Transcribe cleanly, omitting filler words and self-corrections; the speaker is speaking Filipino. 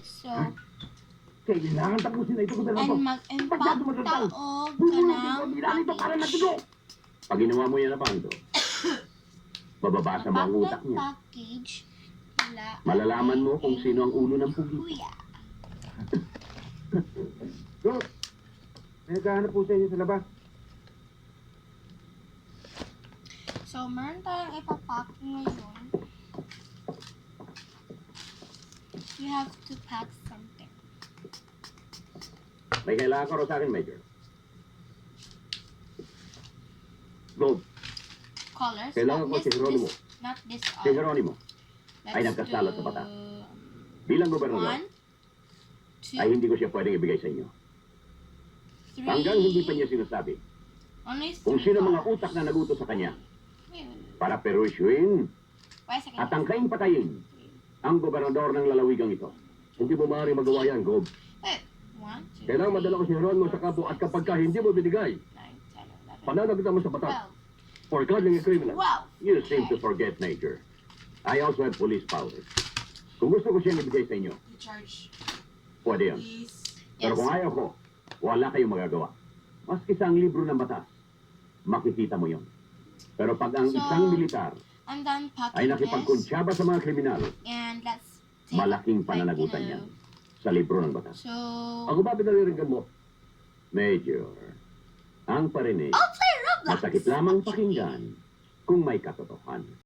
So, Kailangan tapusin na ito, gobernador. and mag-impact taog ka ng package. Pag ginawa mo yan na bando, mababasa mo ang utak niya. Package. Malalaman mo kung sino ang ulo ng pugi. Kuya. Go! May naghahanap po sa inyo sa labas. So, meron tayong ipapack ngayon. You have to pack something. May kailangan ka rin sa akin, Major. Gold, Colors. kailangan ko si Geronimo. Not this Si Geronimo ay nagkasala sa bata. Bilang gobernador, 1, 2, ay hindi ko siya pwedeng ibigay sa inyo. 3. Hanggang hindi pa niya sinasabi Only 3 kung sino mga colors. utak na nagutos sa kanya Wait. para perusyuin Wait a second. at tangkaing patayin ang gobernador ng lalawigang ito. Hindi mo maaari magawa yan, Gob. Wait. 1, 2, Kailangan madala ko si Geronimo sa kapo at kapag ka hindi mo binigay, 9, 10, 11, pananagutan mo sa batas 12. for calling a criminal. Wow. You seem to forget, Major. I also have police powers. Kung gusto ko siyang ibigay sa inyo, Charge. pwede yan. Please. Pero kung ayaw ko, wala kayong magagawa. Maski sa ang libro ng batas, makikita mo yon. Pero pag ang So, isang militar I'm done packing ay this. nakipagkunsyaba sa mga kriminal, And let's take malaking like, pananagutan yan sa libro ng batas. So, Ang umabi na rin mo, Major, ang parinig, I'll play Roblox. masakit lamang pakinggan kung may katotohanan.